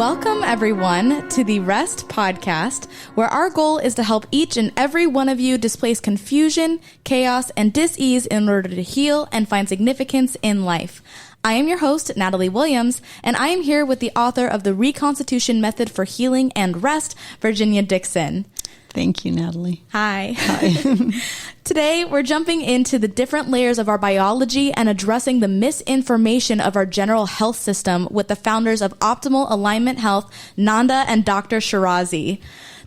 Welcome, everyone, to the R.E.S.T podcast, where our goal is to help each and every one of you displace confusion, chaos, and dis-ease in order to heal and find significance in life. I am your host, Natalie Williams, and I am here with the author of The Reconstitution Method for Healing and Rest, Virginia Dixon. Thank you, Natalie. Hi. Hi. Today, we're jumping into the different layers of our biology and addressing the misinformation of our general health system with the founders of Optimal Alignment Health, Nanda and Dr. Sheraze.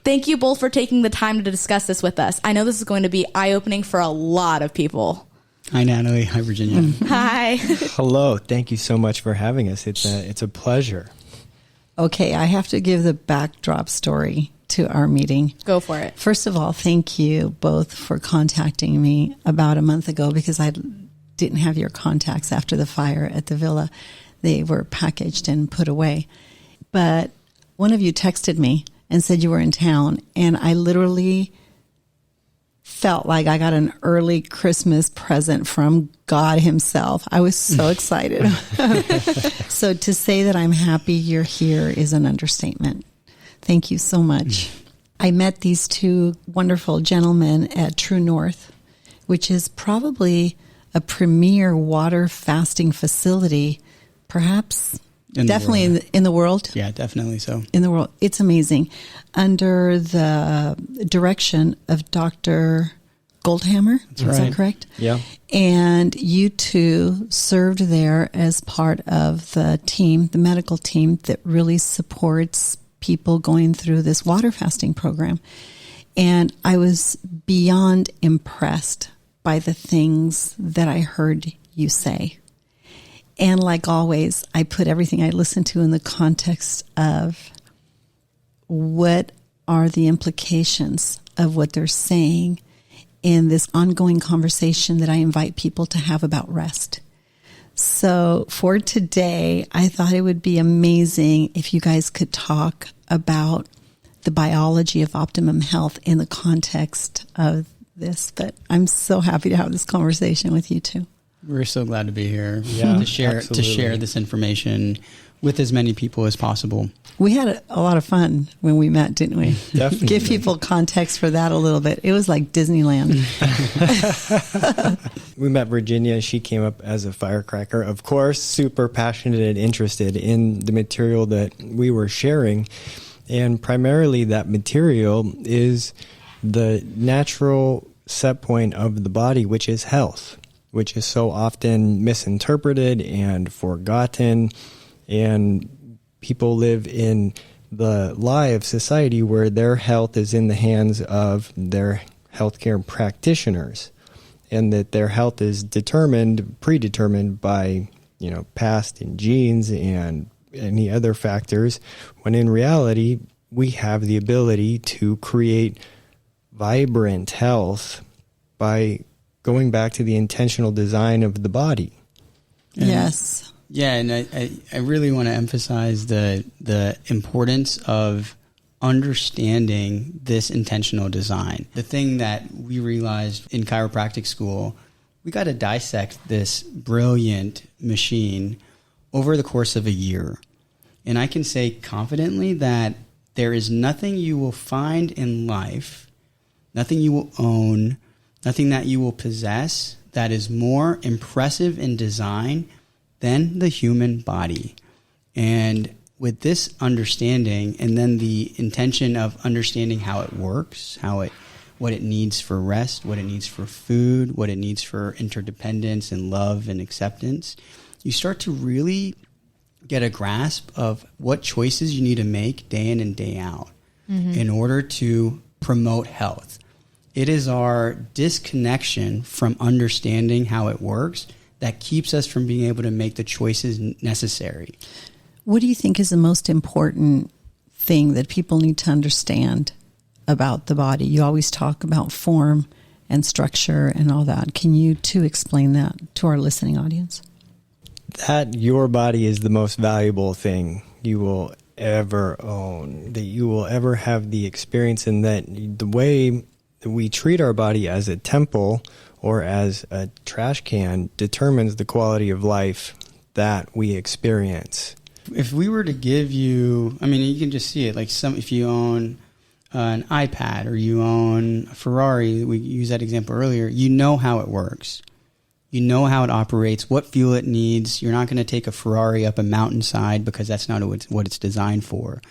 Thank you both for taking the time to discuss this with us. I know this is going to be eye-opening for a lot of people. Hi, Natalie. Hi, Virginia. Hi. Hello. Thank you so much for having us. It's a pleasure. Okay, I have to give the backdrop story to our meeting. Go for it. First of all, thank you both for contacting me about a month ago because I didn't have your contacts after the fire at the villa. They were packaged and put away. But one of you texted me and said you were in town, and I literally felt like I got an early Christmas present from God himself. I was so excited. So to say that I'm happy you're here is an understatement. Thank you so much. I met these two wonderful gentlemen at True North, which is probably a premier water fasting facility, perhaps definitely in the world. Yeah, definitely so. In the world. It's amazing. Under the direction of Dr. Goldhammer. That's Is right. that correct? Yeah. And you two served there as part of the team, the medical team that really supports people going through this water fasting program. And I was beyond impressed by the things that I heard you say. And like always, I put everything I listened to in the context of what are the implications of what they're saying in this ongoing conversation that I invite people to have about rest. So for today, I thought it would be amazing if you guys could talk about the biology of optimum health in the context of this. But I'm so happy to have this conversation with you two. We're so glad to be here Yeah, to share absolutely. this information with as many people as possible. We had a lot of fun when we met, didn't we? Definitely. Give people context for that a little bit. It was like Disneyland. We met Virginia. She came up as a firecracker, of course, super passionate and interested in the material that we were sharing. And primarily that material is the natural set point of the body, which is health, which is so often misinterpreted and forgotten. And people live in the lie of society where their health is in the hands of their healthcare practitioners, and that their health is predetermined by, past and genes and any other factors, when in reality, we have the ability to create vibrant health by going back to the intentional design of the body. Yes. Yeah, and I really want to emphasize the importance of understanding this intentional design. The thing that we realized in chiropractic school, we got to dissect this brilliant machine over the course of a year. And I can say confidently that there is nothing you will find in life, nothing you will own, nothing that you will possess that is more impressive in design than the human body. And with this understanding, and then the intention of understanding how it works, what it needs for rest, what it needs for food, what it needs for interdependence and love and acceptance, you start to really get a grasp of what choices you need to make day in and day out in order to promote health. It is our disconnection from understanding how it works that keeps us from being able to make the choices necessary. What do you think is the most important thing that people need to understand about the body? You always talk about form and structure and all that. Can you two explain that to our listening audience? That your body is the most valuable thing you will ever own, that you will ever have the experience, and that the way that we treat our body as a temple or as a trash can determines the quality of life that we experience. if we were to give you, I mean, you can just see it. Like if you own an iPad or you own a Ferrari, we used that example earlier, you know how it works. You know how it operates, what fuel it needs. You're not going to take a Ferrari up a mountainside because that's not what it's designed for.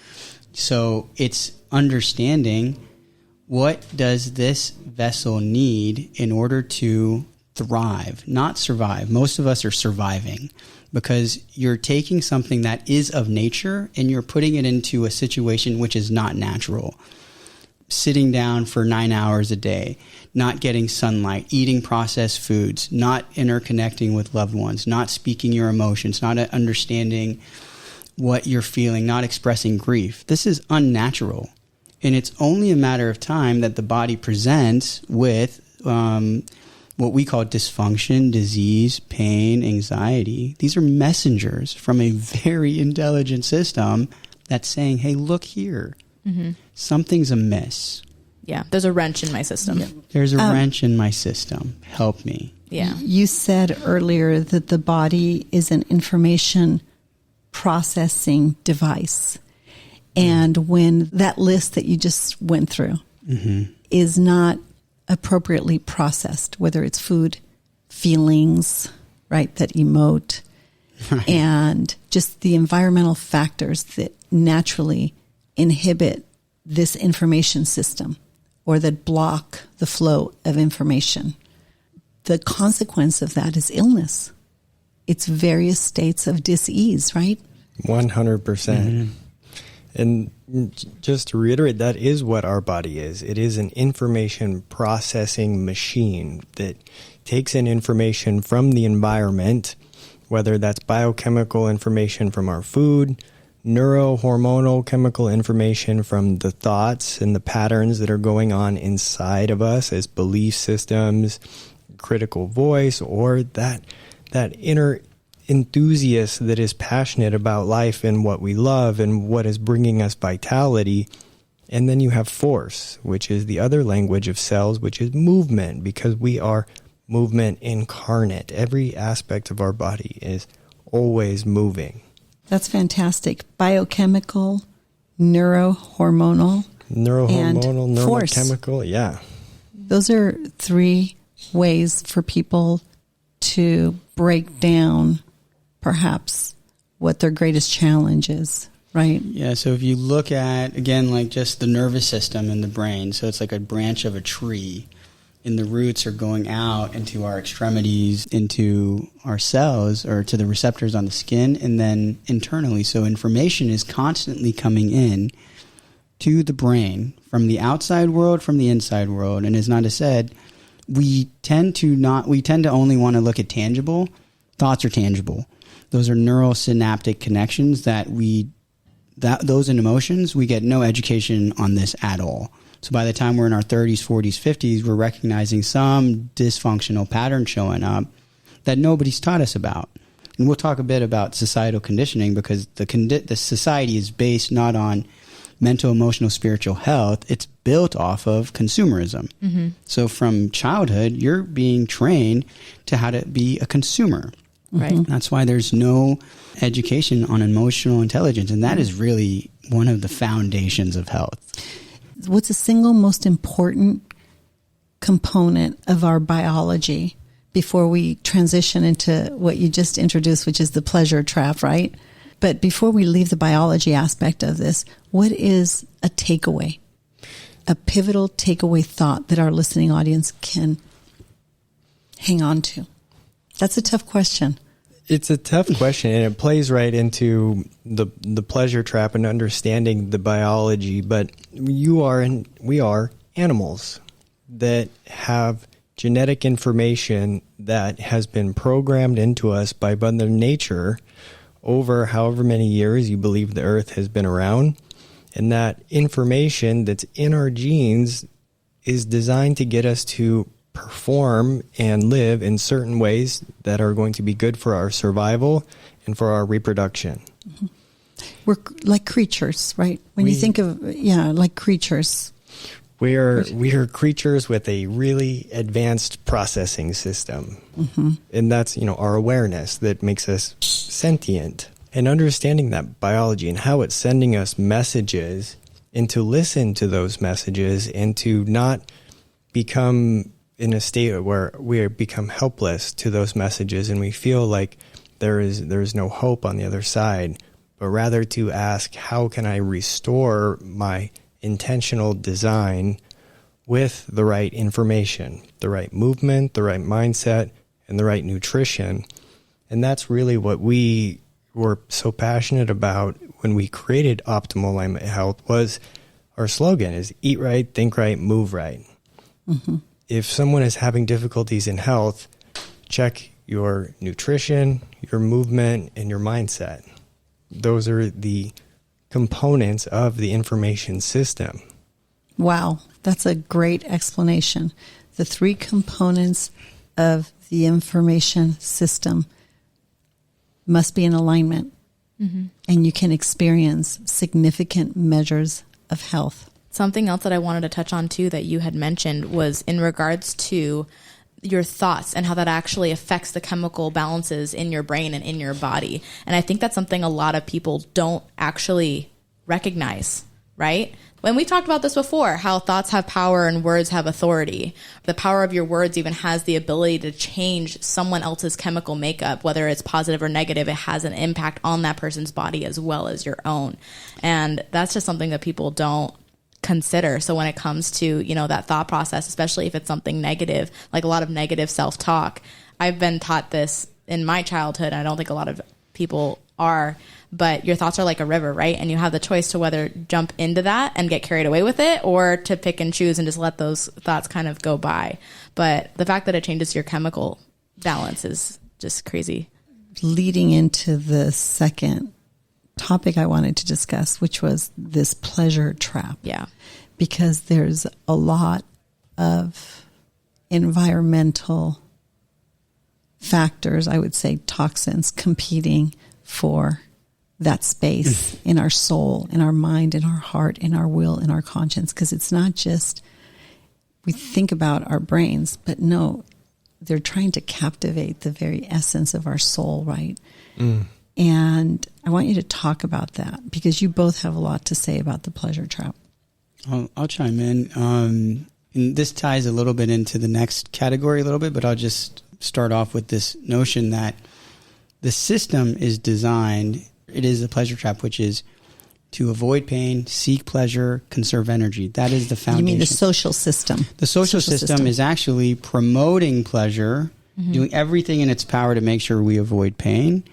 So it's understanding, what does this vessel need in order to thrive, not survive. Most of us are surviving because you're taking something that is of nature and you're putting it into a situation which is not natural. Sitting down for 9 hours a day, not getting sunlight, eating processed foods, not interconnecting with loved ones, not speaking your emotions, not understanding what you're feeling, not expressing grief. This is unnatural. And it's only a matter of time that the body presents with what we call dysfunction, disease, pain, anxiety. These are messengers from a very intelligent system that's saying, hey, look here. Mm-hmm. Something's amiss. Yeah, there's a wrench in my system. Yeah. There's a wrench in my system. Help me. Yeah. You said earlier that the body is an information processing device. And when that list that you just went through is not appropriately processed, whether it's food, feelings, right, that emote, right, and just the environmental factors that naturally inhibit this information system or that block the flow of information. The consequence of that is illness. It's various states of dis-ease, right? 100%. Mm-hmm. And just to reiterate, that is what our body is. It is an information processing machine that takes in information from the environment, whether that's biochemical information from our food, neurohormonal chemical information from the thoughts and the patterns that are going on inside of us as belief systems, critical voice, or that inner enthusiast that is passionate about life and what we love and what is bringing us vitality. And then you have force, which is the other language of cells, which is movement, because we are movement incarnate. Every aspect of our body is always moving. That's fantastic. Biochemical, neurohormonal, neurochemical, yeah. Those are 3 ways for people to break down perhaps what their greatest challenge is, right? Yeah, so if you look at, again, like just the nervous system in the brain, so it's like a branch of a tree, and the roots are going out into our extremities, into our cells, or to the receptors on the skin, and then internally. So information is constantly coming in to the brain from the outside world, from the inside world. And as Nanda said, we tend to only want to look at tangible. Thoughts are tangible. Those are neural synaptic connections those in emotions, we get no education on this at all. So by the time we're in our 30s, 40s, 50s, we're recognizing some dysfunctional pattern showing up that nobody's taught us about. And we'll talk a bit about societal conditioning, because the society is based not on mental, emotional, spiritual health. It's built off of consumerism. Mm-hmm. So from childhood, you're being trained to how to be a consumer. Right. Mm-hmm. That's why there's no education on emotional intelligence. And that is really one of the foundations of health. What's the single most important component of our biology before we transition into what you just introduced, which is the pleasure trap, right? But before we leave the biology aspect of this, what is a takeaway, a pivotal takeaway thought that our listening audience can hang on to? That's a tough question. It's a tough question, and it plays right into the pleasure trap and understanding the biology. But we are animals that have genetic information that has been programmed into us by Mother Nature over however many years you believe the Earth has been around. And that information that's in our genes is designed to get us to perform and live in certain ways that are going to be good for our survival and for our reproduction. Mm-hmm. We're like creatures, right? When you think of, like creatures. We are creatures with a really advanced processing system. Mm-hmm. And that's, our awareness that makes us sentient. And understanding that biology and how it's sending us messages, and to listen to those messages and to not become in a state where we become helpless to those messages and we feel like there is no hope on the other side, but rather to ask, how can I restore my intentional design with the right information, the right movement, the right mindset, and the right nutrition. And that's really what we were so passionate about when we created Optimal Alignment Health. Was our slogan is eat right, think right, move right. Mm-hmm. If someone is having difficulties in health, check your nutrition, your movement, and your mindset. Those are the components of the information system. Wow, that's a great explanation. The 3 components of the information system must be in alignment, and you can experience significant measures of health. Something else that I wanted to touch on too that you had mentioned was in regards to your thoughts and how that actually affects the chemical balances in your brain and in your body. And I think that's something a lot of people don't actually recognize, right? When we talked about this before, how thoughts have power and words have authority. The power of your words even has the ability to change someone else's chemical makeup, whether it's positive or negative. It has an impact on that person's body as well as your own. And that's just something that people don't consider. So when it comes to, that thought process, especially if it's something negative, like a lot of negative self-talk, I've been taught this in my childhood. And I don't think a lot of people are, but your thoughts are like a river, right? And you have the choice to whether jump into that and get carried away with it, or to pick and choose and just let those thoughts kind of go by. But the fact that it changes your chemical balance is just crazy. Leading into the second topic I wanted to discuss, which was this pleasure trap. Yeah. Because there's a lot of environmental factors, I would say toxins, competing for that space in our soul, in our mind, in our heart, in our will, in our conscience. Because it's not just, we think about our brains, but no, they're trying to captivate the very essence of our soul, right? And I want you to talk about that, because you both have a lot to say about the pleasure trap. I'll chime in. And this ties a little bit into the next category a little bit, but I'll just start off with this notion that the system is designed, it is a pleasure trap, which is to avoid pain, seek pleasure, conserve energy. That is the foundation. You mean the social system? The social system is actually promoting pleasure, doing everything in its power to make sure we avoid pain,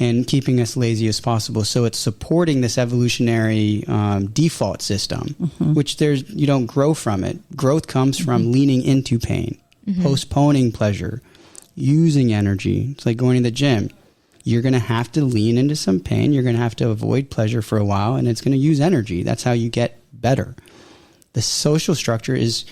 and keeping us lazy as possible. So it's supporting this evolutionary default system, which you don't grow from it. Growth comes from leaning into pain, postponing pleasure, using energy. It's like going to the gym. You're going to have to lean into some pain. You're going to have to avoid pleasure for a while, and it's going to use energy. That's how you get better. The social structure is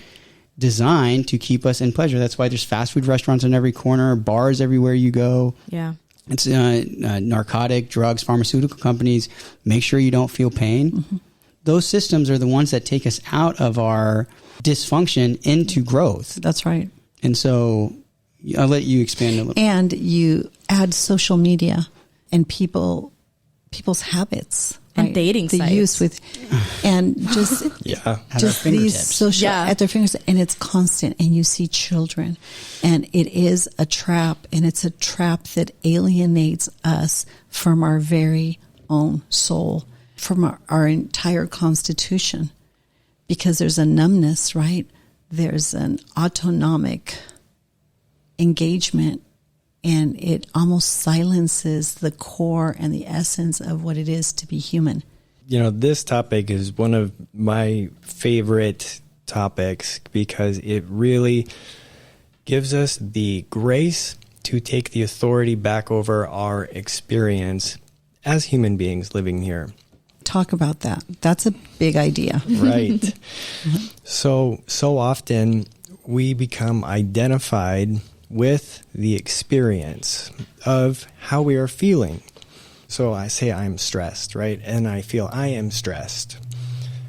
designed to keep us in pleasure. That's why there's fast food restaurants on every corner, bars everywhere you go. Yeah. It's narcotic, drugs, pharmaceutical companies. Make sure you don't feel pain. Those systems are the ones that take us out of our dysfunction into growth. That's right. And so I'll let you expand a little. And you add social media and people's habits. And dating the sites. Use with, and just just these social at their fingers, and it's constant. And you see children, and it is a trap, and it's a trap that alienates us from our very own soul, from our entire constitution, because there's a numbness, right? There's an autonomic engagement. And it almost silences the core and the essence of what it is to be human. This topic is one of my favorite topics because it really gives us the grace to take the authority back over our experience as human beings living here. Talk about that. That's a big idea. Right. So often we become identified with the experience of how we are feeling. So I say I'm stressed, right? And I feel I am stressed.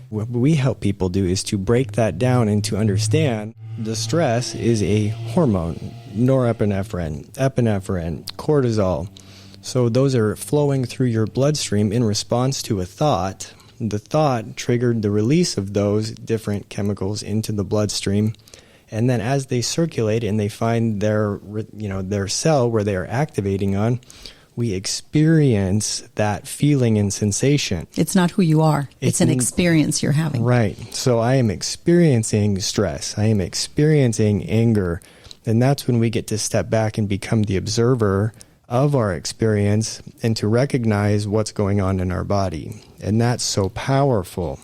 What we help people do is to break that down and to understand the stress is a hormone, norepinephrine, epinephrine, cortisol. So those are flowing through your bloodstream in response to a thought. The thought triggered the release of those different chemicals into the bloodstream. And then as they circulate and they find their cell where they are activating on, we experience that feeling and sensation. It's not who you are. It's an experience you're having. Right. So I am experiencing stress. I am experiencing anger. And that's when we get to step back and become the observer of our experience and to recognize what's going on in our body. And that's so powerful.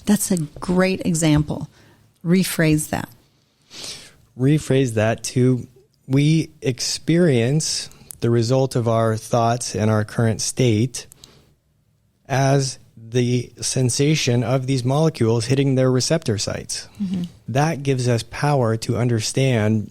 That's a great example. Rephrase that. Rephrase that to, we experience the result of our thoughts and our current state as the sensation of these molecules hitting their receptor sites. Mm-hmm. That gives us power to understand,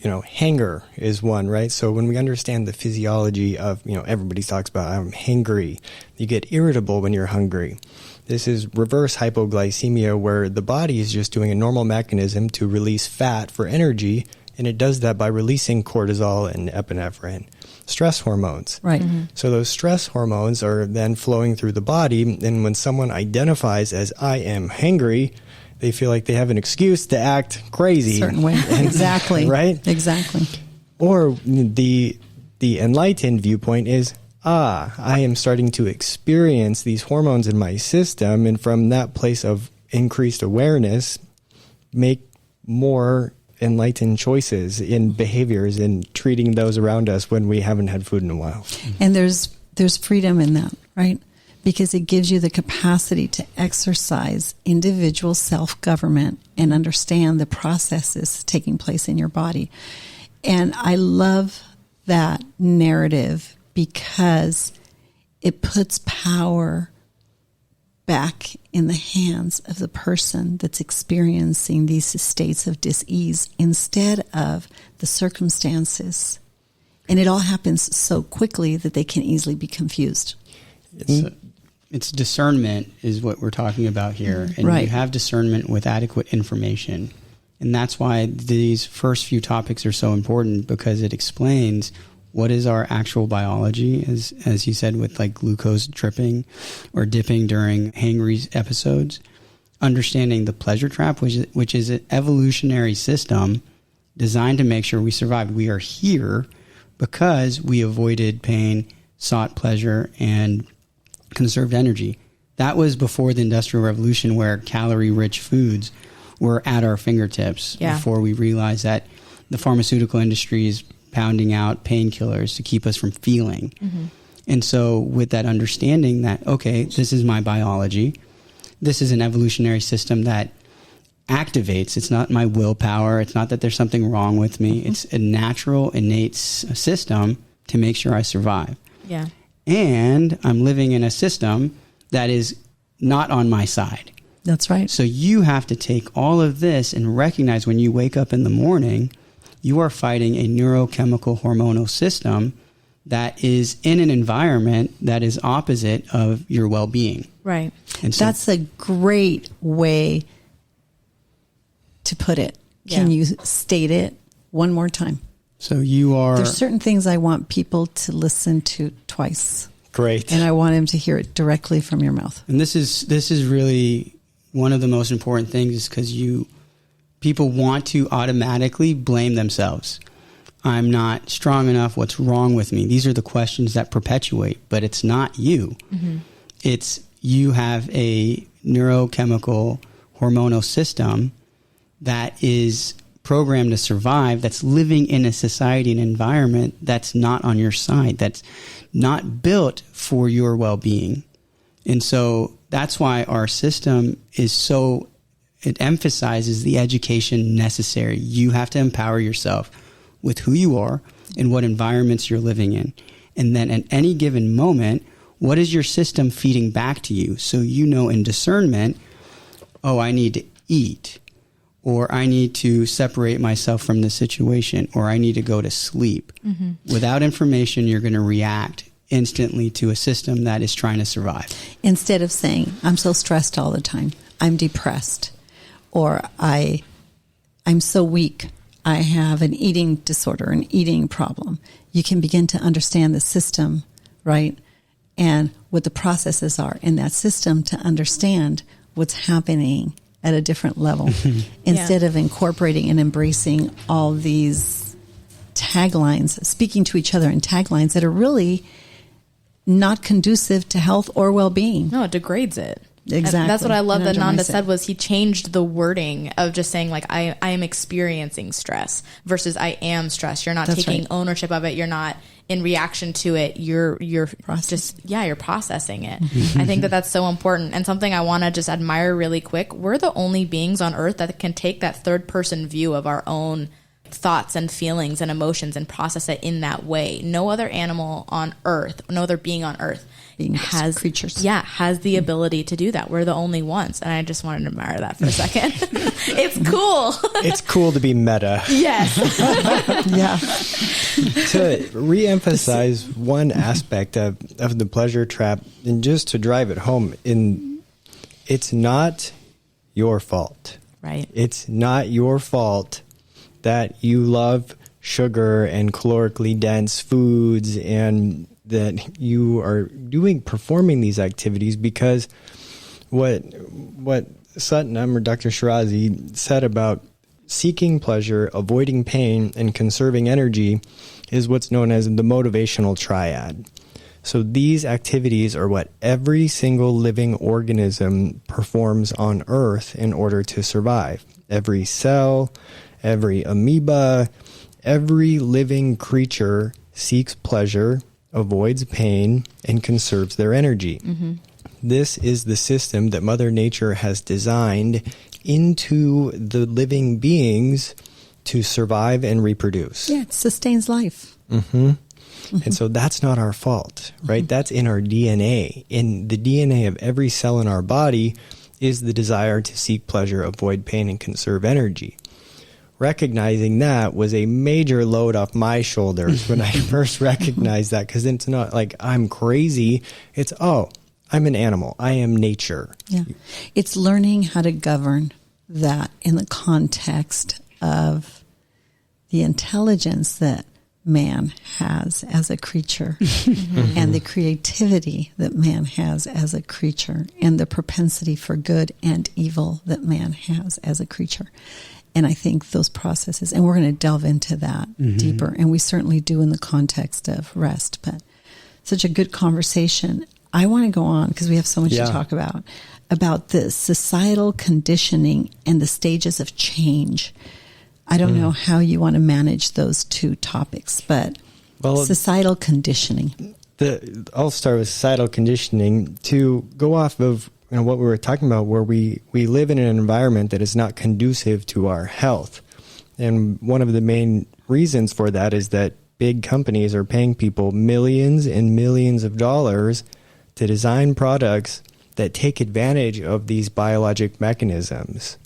hunger is one, right? So when we understand the physiology of, everybody talks about, I'm hangry. You get irritable when you're hungry. This is reverse hypoglycemia, where the body is just doing a normal mechanism to release fat for energy, and it does that by releasing cortisol and epinephrine, stress hormones. Right. Mm-hmm. So those stress hormones are then flowing through the body, and when someone identifies as I am hangry, they feel like they have an excuse to act crazy. Certain way. Exactly. Right? Exactly. Or the enlightened viewpoint is, I am starting to experience these hormones in my system, and from that place of increased awareness, make more enlightened choices in behaviors and treating those around us when we haven't had food in a while. And there's freedom in that, right? Because it gives you the capacity to exercise individual self-government and understand the processes taking place in your body. And I love that narrative because it puts power back in the hands of the person that's experiencing these states of dis-ease instead of the circumstances. And it all happens so quickly that they can easily be confused. It's discernment is what we're talking about here. And right. You have discernment with adequate information. And that's why these first few topics are so important, because it explains what is our actual biology, as you said, with like glucose tripping or dipping during hangry episodes. Understanding the pleasure trap, which is an evolutionary system designed to make sure we survived. We are here because we avoided pain, sought pleasure, and conserved energy. That was before the Industrial Revolution, where calorie-rich foods were at our fingertips. Yeah. Before we realized that the pharmaceutical industry is pounding out painkillers to keep us from feeling. Mm-hmm. And so with that understanding that, okay, this is my biology, this is an evolutionary system that activates. It's not my willpower. It's not that there's something wrong with me. Mm-hmm. It's a natural, innate system to make sure I survive. Yeah. And I'm living in a system that is not on my side. That's right. So you have to take all of this and recognize when you wake up in the morning, you are fighting a neurochemical hormonal system that is in an environment that is opposite of your well-being. Right. And so that's a great way to put it. Can you state it one more time? So you are... There's certain things I want people to listen to twice. Great. And I want them to hear it directly from your mouth. And this is really one of the most important things, is because people want to automatically blame themselves. I'm not strong enough. What's wrong with me? These are the questions that perpetuate, but it's not you. Mm-hmm. It's you have a neurochemical hormonal system that is programmed to survive, that's living in a society and environment that's not on your side, that's not built for your well-being. And so that's why our system is so, it emphasizes the education necessary. You have to empower yourself with who you are and what environments you're living in. And then at any given moment, what is your system feeding back to you? So you know in discernment, oh, I need to eat, or I need to separate myself from this situation, or I need to go to sleep. Mm-hmm. Without information, you're going to react instantly to a system that is trying to survive. Instead of saying, I'm so stressed all the time, I'm depressed, or I'm so weak, I have an eating disorder, an eating problem, you can begin to understand the system right? And what the processes are in that system to understand what's happening at a different level instead of incorporating and embracing all these taglines, speaking to each other in taglines that are really not conducive to health or well-being. No, it degrades it. Exactly. And that's what I love that Nanda Undermines it. said was he changed the wording of just saying like, I am experiencing stress versus I am stressed. You're not That's taking right. ownership of it. You're not in reaction to it. You're just, you're processing it. I think that that's so important. And something I want to just admire really quick. We're the only beings on earth that can take that third person view of our own thoughts and feelings and emotions and process it in that way. No other animal on earth, no other being on earth has creatures. Yeah, has the ability to do that. We're the only ones. And I just wanted to admire that for a second. It's cool. It's cool to be meta. Yes. Yeah. To re-emphasize one aspect of the pleasure trap, and just to drive it home, it's not your fault. Right. It's not your fault that you love sugar and calorically dense foods and that you are performing these activities, because what Satnam or Dr. Sheraze said about seeking pleasure, avoiding pain, and conserving energy is what's known as the motivational triad. So these activities are what every single living organism performs on Earth in order to survive. Every cell, every amoeba, every living creature seeks pleasure, avoids pain, and conserves their energy. Mm-hmm. This is the system that Mother Nature has designed into the living beings to survive and reproduce. Yeah, it sustains life. Mm-hmm. Mm-hmm. And so that's not our fault, right? Mm-hmm. That's in our DNA. In the DNA of every cell in our body is the desire to seek pleasure, avoid pain, and conserve energy. Recognizing that was a major load off my shoulders when I first recognized that, because it's not like I'm crazy. It's, I'm an animal. I am nature. Yeah. It's learning how to govern that in the context of the intelligence that man has as a creature and the creativity that man has as a creature and the propensity for good and evil that man has as a creature. And I think those processes, and we're going to delve into that deeper, and we certainly do in the context of rest, but such a good conversation. I want to go on because we have so much to talk about the societal conditioning and the stages of change. I don't know how you want to manage those two topics, but societal conditioning. I'll start with societal conditioning to go off of what we were talking about, where we live in an environment that is not conducive to our health. And one of the main reasons for that is that big companies are paying people millions and millions of dollars to design products that take advantage of these biologic mechanisms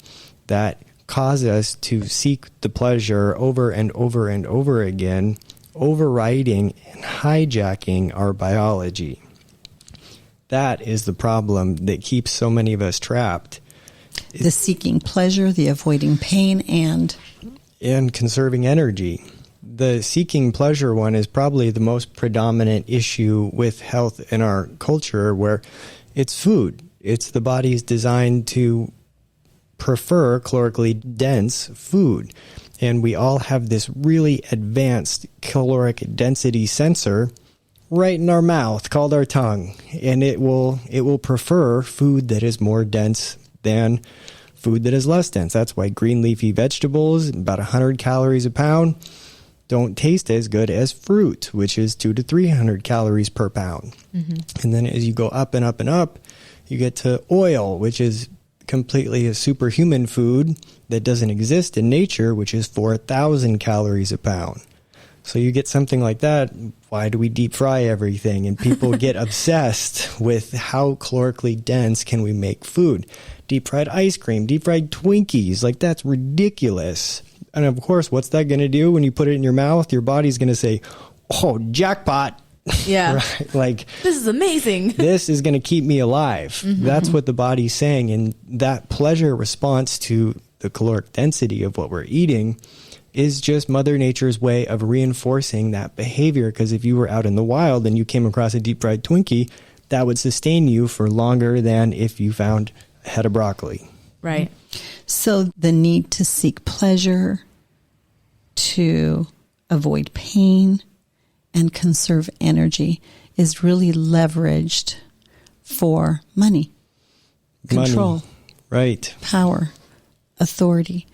that cause us to seek the pleasure over and over and over again, overriding and hijacking our biology. That is the problem that keeps so many of us trapped. The seeking pleasure, the avoiding pain, and conserving energy. The seeking pleasure one is probably the most predominant issue with health in our culture, where it's food. It's the body's designed to prefer calorically dense food. And we all have this really advanced caloric density sensor right in our mouth called our tongue. And it will prefer food that is more dense than food that is less dense. That's why green leafy vegetables, about 100 calories a pound, don't taste as good as fruit, which is 200 to 300 calories per pound. Mm-hmm. And then as you go up and up and up, you get to oil, which is completely a superhuman food that doesn't exist in nature, which is 4,000 calories a pound. So you get something like that. Why do we deep fry everything? And people get obsessed with how calorically dense can we make food. Deep fried ice cream, deep fried Twinkies, like that's ridiculous. And of course, what's that going to do when you put it in your mouth? Your body's going to say, oh, jackpot. Yeah. Right? Like, this is amazing. This is going to keep me alive. Mm-hmm. That's what the body's saying. And that pleasure response to the caloric density of what we're eating is just Mother Nature's way of reinforcing that behavior. Because if you were out in the wild and you came across a deep fried Twinkie, that would sustain you for longer than if you found a head of broccoli. Right. So the need to seek pleasure, to avoid pain, and conserve energy is really leveraged for money, control, Money. Right. power, authority.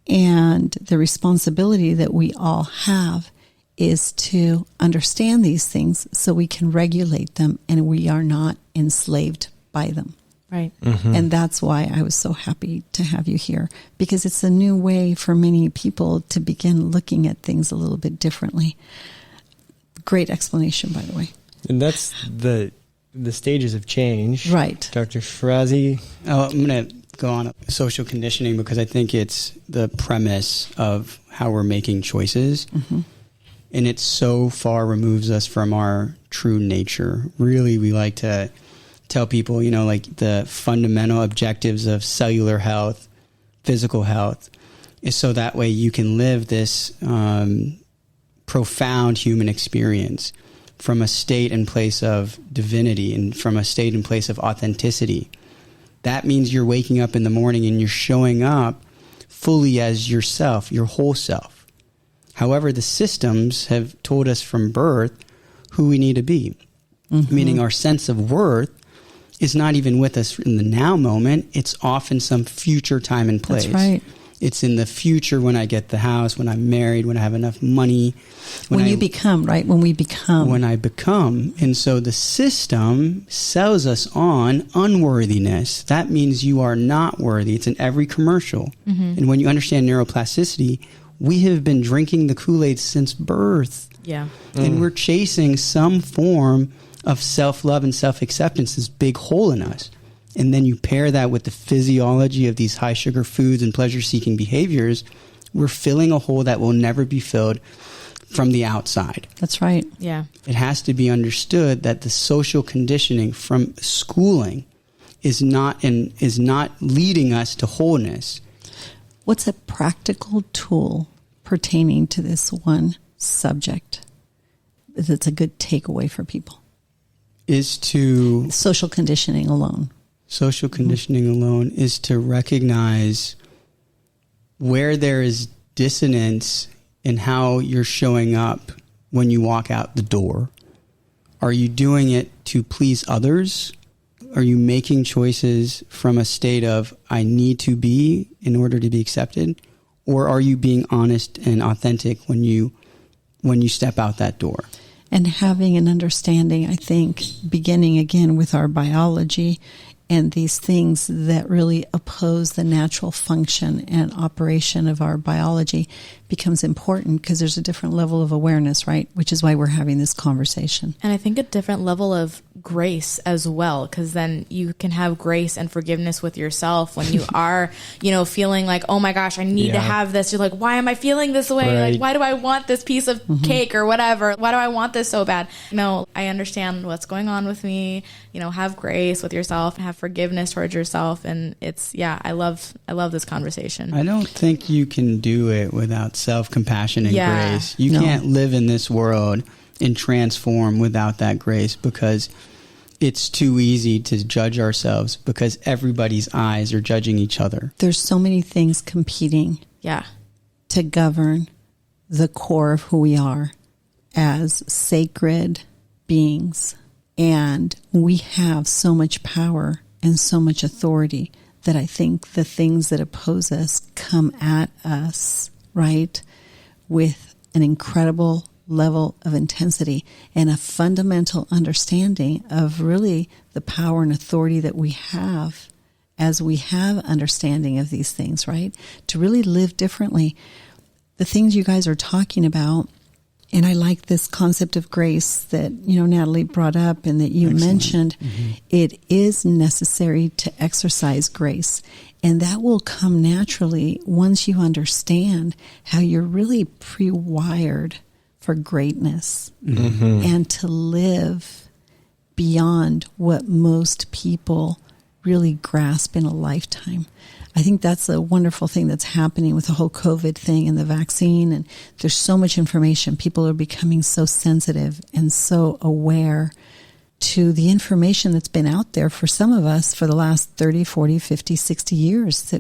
And the responsibility that we all have is to understand these things so we can regulate them and we are not enslaved by them. Right. And that's why I was so happy to have you here, because it's a new way for many people to begin looking at things a little bit differently. Great explanation, by the way. And that's the stages of change. Right. Dr. Sheraze. Oh, I'm going to go on social conditioning because I think it's the premise of how we're making choices. And it so far removes us from our true nature. Really, we like to tell people, you know, like the fundamental objectives of cellular health, physical health, is so that way you can live this profound human experience from a state and place of divinity and from a state and place of authenticity. That means you're waking up in the morning and you're showing up fully as yourself, your whole self. However, the systems have told us from birth who we need to be, meaning our sense of worth is not even with us in the now moment. It's off in some future time and place. That's right. It's in the future when I get the house, when I'm married, when I have enough money. When you become, right? When we become. When I become. And so the system sells us on unworthiness. That means you are not worthy. It's in every commercial. And when you understand neuroplasticity, we have been drinking the Kool-Aid since birth. Yeah. And we're chasing some form of self-love and self-acceptance, this big hole in us. And then you pair that with the physiology of these high-sugar foods and pleasure-seeking behaviors, we're filling a hole that will never be filled from the outside. That's right. Yeah. It has to be understood that the social conditioning from schooling is not leading us to wholeness. What's a practical tool pertaining to this one subject that's a good takeaway for people? Is to Social conditioning alone. Social conditioning alone is to recognize where there is dissonance in how you're showing up when you walk out the door. Are you doing it to please others? Are you making choices from a state of I need to be in order to be accepted? Or are you being honest and authentic when you step out that door? And having an understanding, I think, beginning again with our biology and these things that really oppose the natural function and operation of our biology becomes important because there's a different level of awareness, right? Which is why we're having this conversation. And I think a different level of grace as well, because then you can have grace and forgiveness with yourself when you are, feeling like, oh my gosh, I need to have this. You're like, why am I feeling this way? Right. Like, why do I want this piece of cake or whatever? Why do I want this so bad? No, I understand what's going on with me. Have grace with yourself, have forgiveness towards yourself. And I love this conversation. I don't think you can do it without self-compassion and grace. You can't live in this world and transform without that grace, because it's too easy to judge ourselves because everybody's eyes are judging each other. There's so many things competing to govern the core of who we are as sacred beings. And we have so much power and so much authority that I think the things that oppose us come at us, right, with an incredible level of intensity and a fundamental understanding of really the power and authority that we have as we have understanding of these things, right? To really live differently. The things you guys are talking about, and I like this concept of grace that, Natalie brought up and that you mentioned. It is necessary to exercise grace. And that will come naturally once you understand how you're really pre-wired for greatness and to live beyond what most people really grasp in a lifetime. I think that's a wonderful thing that's happening with the whole COVID thing and the vaccine. And there's so much information. People are becoming so sensitive and so aware to the information that's been out there for some of us for the last 30, 40, 50, 60 years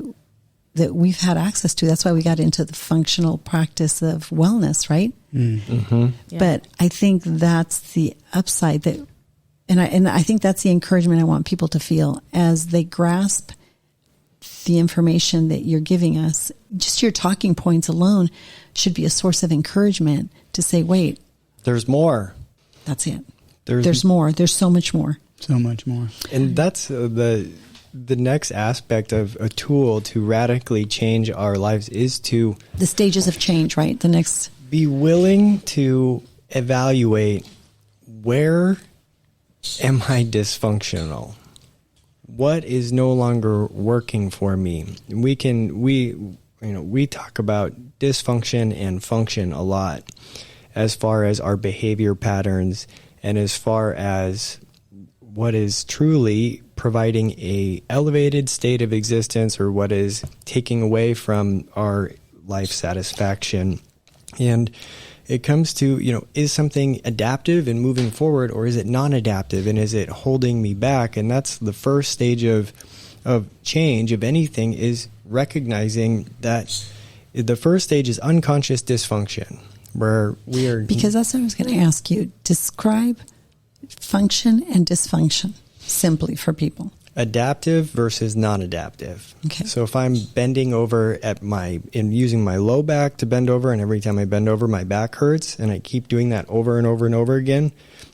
that we've had access to. That's why we got into the functional practice of wellness, right? Mm-hmm. Yeah. But I think that's the upside that, and I think that's the encouragement I want people to feel as they grasp the information that you're giving us. Just your talking points alone should be a source of encouragement to say, wait, There's more. that's it. There's More. There's so much more. So much more. And that's the next aspect of a tool to radically change our lives is to The stages of change, right? The next. be willing to evaluate, where am I dysfunctional? What is no longer working for me? We talk about dysfunction and function a lot as far as our behavior patterns and as far as what is truly providing a elevated state of existence or what is taking away from our life satisfaction. And it comes to, is something adaptive and moving forward, or is it non-adaptive and is it holding me back? And that's the first stage of change of anything, is recognizing that the first stage is unconscious dysfunction, where we are... Because that's what I was going to ask you. Describe function and dysfunction simply for people. Adaptive versus non-adaptive. Okay. So if I'm bending over using my low back to bend over, and every time I bend over, my back hurts, and I keep doing that over and over and over again,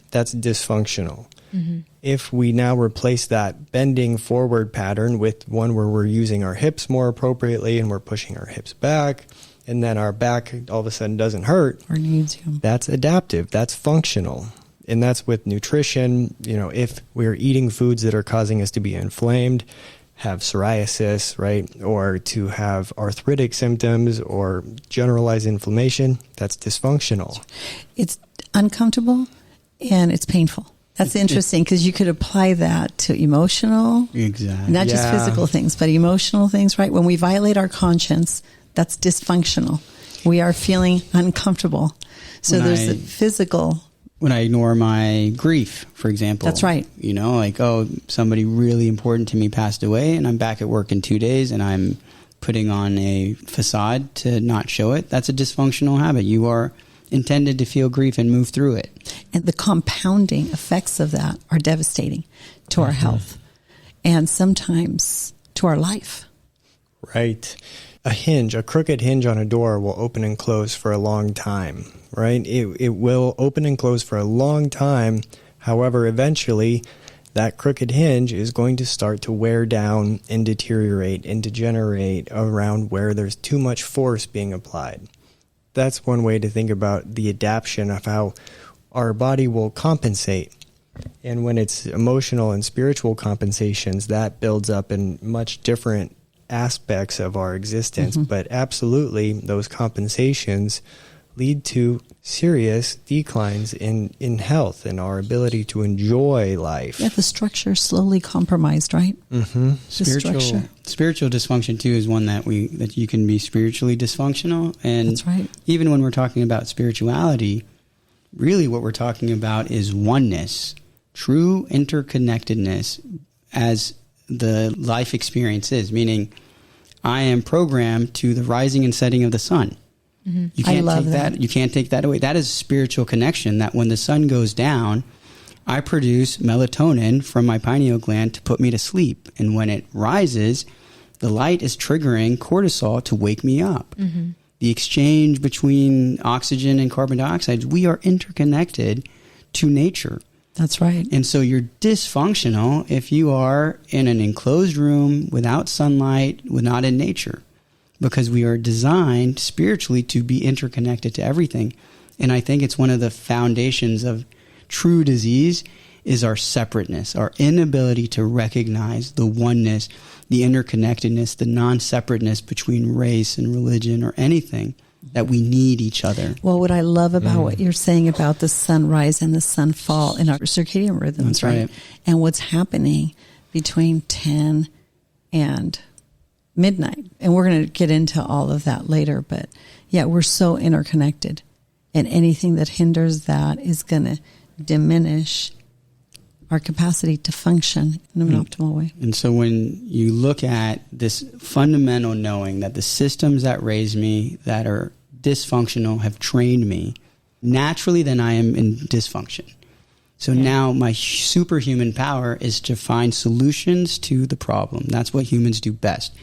that's dysfunctional. Mm-hmm. If we now replace that bending forward pattern with one where we're using our hips more appropriately and we're pushing our hips back, and then our back all of a sudden doesn't hurt, Or needs you. that's adaptive. That's functional. And that's with nutrition. If we're eating foods that are causing us to be inflamed, have psoriasis, right? Or to have arthritic symptoms or generalized inflammation, that's dysfunctional. It's uncomfortable and it's painful. That's interesting because you could apply that to emotional, Exactly. not just physical things, but emotional things, right? When we violate our conscience, that's dysfunctional. We are feeling uncomfortable. So there's the physical. When I ignore my grief, for example. That's right. Somebody really important to me passed away and I'm back at work in 2 days and I'm putting on a facade to not show it. That's a dysfunctional habit. You are intended to feel grief and move through it. And the compounding effects of that are devastating to our health and sometimes to our life. Right. A crooked hinge on a door will open and close for a long time, right? It will open and close for a long time. However, eventually that crooked hinge is going to start to wear down and deteriorate and degenerate around where there's too much force being applied. That's one way to think about the adaptation of how our body will compensate. And when it's emotional and spiritual compensations, that builds up in much different aspects of our existence. But absolutely, those compensations lead to serious declines in health and our ability to enjoy life. Yeah, the structure is slowly compromised, right? Mm-hmm. Spiritual dysfunction too is one that you can be spiritually dysfunctional. And That's right. Even when we're talking about spirituality, really what we're talking about is oneness, true interconnectedness as the life experience is, meaning I am programmed to the rising and setting of the sun. Mm-hmm. You can't I love take that. You can't take that away. That is a spiritual connection, that when the sun goes down, I produce melatonin from my pineal gland to put me to sleep. And when it rises, the light is triggering cortisol to wake me up. Mm-hmm. The exchange between oxygen and carbon dioxide, we are interconnected to nature. That's right. And so you're dysfunctional if you are in an enclosed room without sunlight, not in nature, because we are designed spiritually to be interconnected to everything. And I think it's one of the foundations of true disease is our separateness, our inability to recognize the oneness, the interconnectedness, the non-separateness between race and religion or anything. That we need each other. Well, what I love about what you're saying about the sunrise and the sunfall in our circadian rhythms, That's right. And what's happening between 10 and midnight. And we're going to get into all of that later. But yeah, we're so interconnected. And anything that hinders that is going to diminish our capacity to function in an optimal way. And so when you look at this fundamental knowing that the systems that raise me, that are dysfunctional, have trained me, naturally then I am in dysfunction. So now my superhuman power is to find solutions to the problem. That's what humans do best.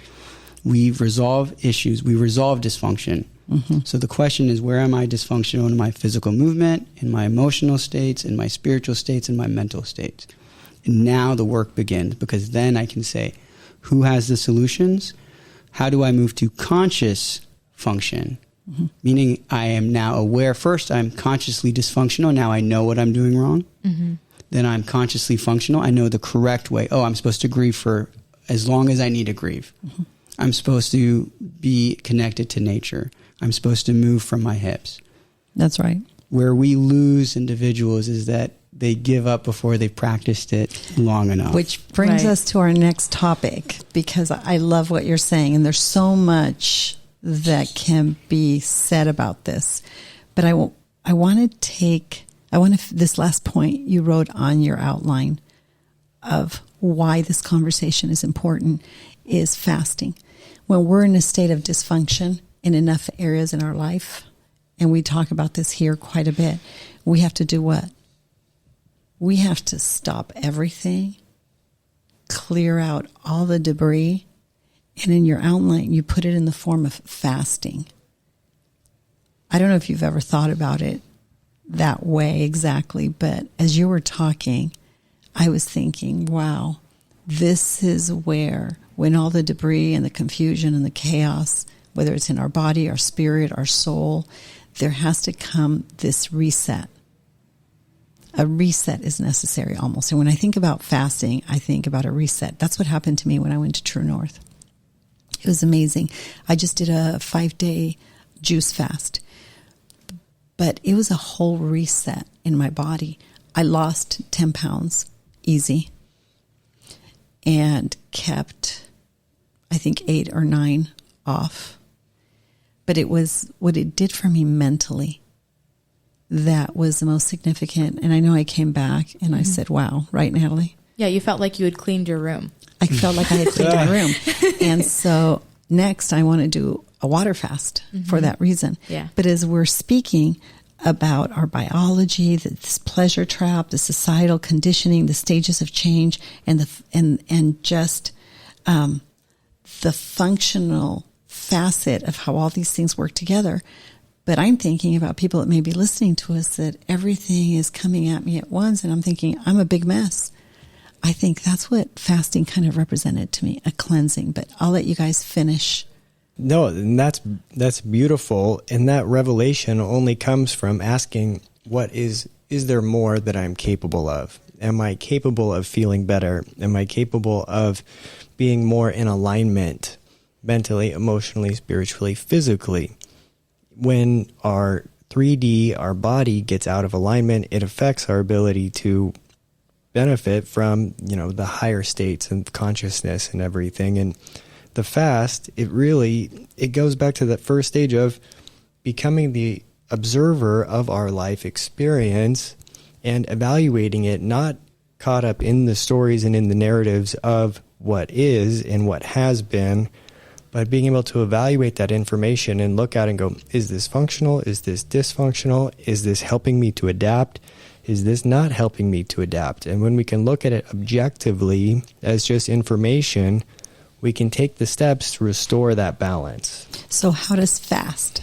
We resolve issues. We resolve dysfunction. Mm-hmm. So the question is, where am I dysfunctional in my physical movement, in my emotional states, in my spiritual states, in my mental states? And now the work begins, because then I can say, who has the solutions? How do I move to conscious function? Mm-hmm. Meaning I am now aware. First, I'm consciously dysfunctional. Now I know what I'm doing wrong. Mm-hmm. Then I'm consciously functional. I know the correct way. Oh, I'm supposed to grieve for as long as I need to grieve. Mm-hmm. I'm supposed to be connected to nature. I'm supposed to move from my hips. That's right. Where we lose individuals is that they give up before they've practiced it long enough. Which brings us to our next topic, because I love what you're saying. And there's so much that can be said about this. But I want to this last point you wrote on your outline of why this conversation is important is fasting. When we're in a state of dysfunction in enough areas in our life, and we talk about this here quite a bit, we have to do what? We have to stop everything, clear out all the debris, and in your outline, you put it in the form of fasting. I don't know if you've ever thought about it that way exactly, but as you were talking, I was thinking, wow, this is where, when all the debris and the confusion and the chaos, whether it's in our body, our spirit, our soul, there has to come this reset. A reset is necessary almost. And when I think about fasting, I think about a reset. That's what happened to me when I went to True North. It was amazing. I just did a 5-day juice fast, but it was a whole reset in my body. I lost 10 pounds easy and kept, I think, 8 or 9 off. But it was what it did for me mentally that was the most significant. And I know I came back and I said, wow, right, Natalie? Yeah, you felt like you had cleaned your room. I felt like I had cleaned my room. And so next I want to do a water fast for that reason. Yeah. But as we're speaking about our biology, this pleasure trap, the societal conditioning, the stages of change, and the functional facet of how all these things work together. But I'm thinking about people that may be listening to us, that everything is coming at me at once, and I'm thinking, I'm a big mess. I think that's what fasting kind of represented to me, a cleansing. But I'll let you guys finish. No, and that's beautiful. And that revelation only comes from asking, is there more that I'm capable of? Am I capable of feeling better? Am I capable of being more in alignment mentally, emotionally, spiritually, physically? When our 3D, our body gets out of alignment, it affects our ability to benefit from, the higher states and consciousness and everything. And the fast, it goes back to that first stage of becoming the observer of our life experience and evaluating it, not caught up in the stories and in the narratives of what is and what has been, but being able to evaluate that information and look at it and go, is this functional? Is this dysfunctional? Is this helping me to adapt? Is this not helping me to adapt? And when we can look at it objectively as just information, we can take the steps to restore that balance. So how does fast?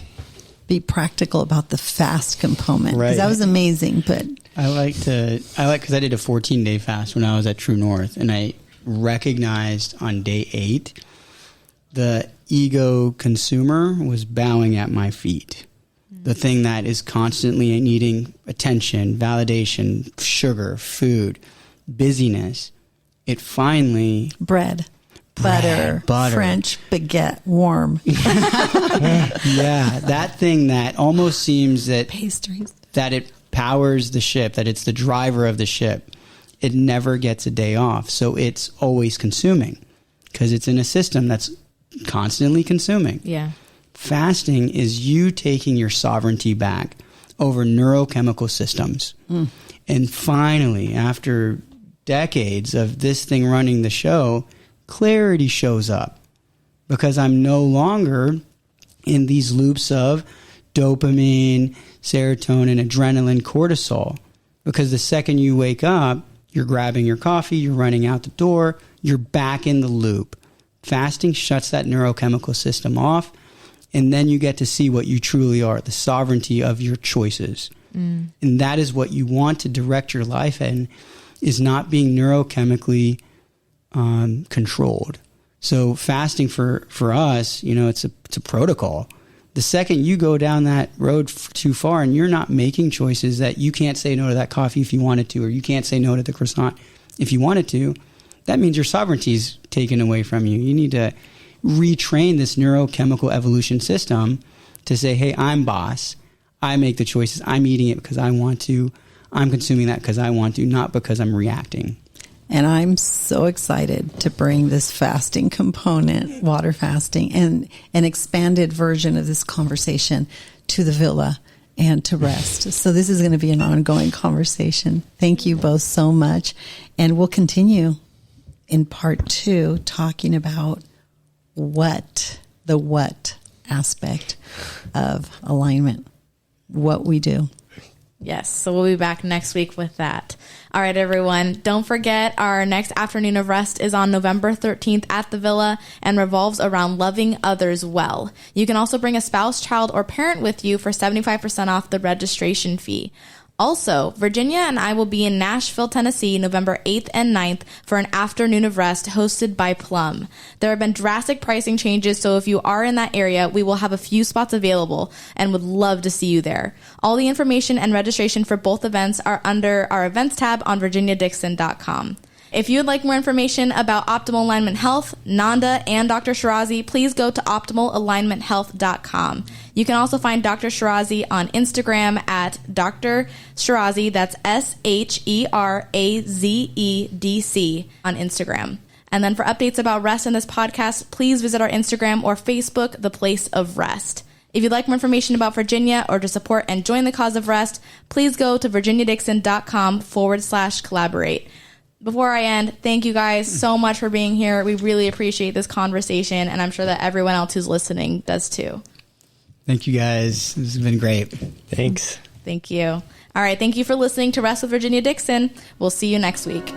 Be practical about the fast component. Right. That was amazing, but because I did a 14-day fast when I was at True North, and I recognized on day 8, the ego consumer was bowing at my feet. The thing that is constantly needing attention, validation, sugar, food, busyness. It finally... Bread, butter, French baguette, warm. Yeah, that thing that almost seems that... Pastries. That it powers the ship, that it's the driver of the ship. It never gets a day off. So it's always consuming because it's in a system that's constantly consuming. Yeah. Fasting is you taking your sovereignty back over neurochemical systems. And finally, after decades of this thing running the show, clarity shows up because I'm no longer in these loops of dopamine, serotonin, adrenaline, cortisol. Because the second you wake up, you're grabbing your coffee, you're running out the door, you're back in the loop. Fasting shuts that neurochemical system off, and then you get to see what you truly are, the sovereignty of your choices. And that is what you want to direct your life in, is not being neurochemically controlled. So fasting for us, it's a protocol. The second you go down that road too far and you're not making choices that you can't say no to that coffee if you wanted to, or you can't say no to the croissant if you wanted to, that means your sovereignty is taken away from you. You need to retrain this neurochemical evolution system to say, hey, I'm boss. I make the choices. I'm eating it because I want to. I'm consuming that because I want to, not because I'm reacting. And I'm so excited to bring this fasting component, water fasting, and an expanded version of this conversation to the villa and to R.E.S.T. So this is going to be an ongoing conversation. Thank you both so much. And we'll continue in part 2 talking about the what aspect of alignment, what we do. Yes, so we'll be back next week with that. All right, everyone. Don't forget, our next afternoon of R.E.S.T. is on November 13th at the Villa and revolves around loving others well. You can also bring a spouse, child, or parent with you for 75% off the registration fee. Also, Virginia and I will be in Nashville, Tennessee, November 8th and 9th for an afternoon of R.E.S.T. hosted by Plum. There have been drastic pricing changes, so if you are in that area, we will have a few spots available and would love to see you there. All the information and registration for both events are under our events tab on virginiadixon.com. If you would like more information about Optimal Alignment Health, Nanda, and Dr. Sheraze, please go to optimalalignmenthealth.com. You can also find Dr. Sheraze on Instagram at Dr. Sheraze, that's SHERAZEDC on Instagram. And then for updates about R.E.S.T. and this podcast, please visit our Instagram or Facebook, The Place of R.E.S.T. If you'd like more information about Virginia or to support and join the cause of R.E.S.T., please go to virginiadixon.com/collaborate. Before I end, thank you guys so much for being here. We really appreciate this conversation, and I'm sure that everyone else who's listening does too. Thank you, guys. This has been great. Thanks. Thank you. All right, thank you for listening to R.E.S.T. with Virginia Dixon. We'll see you next week.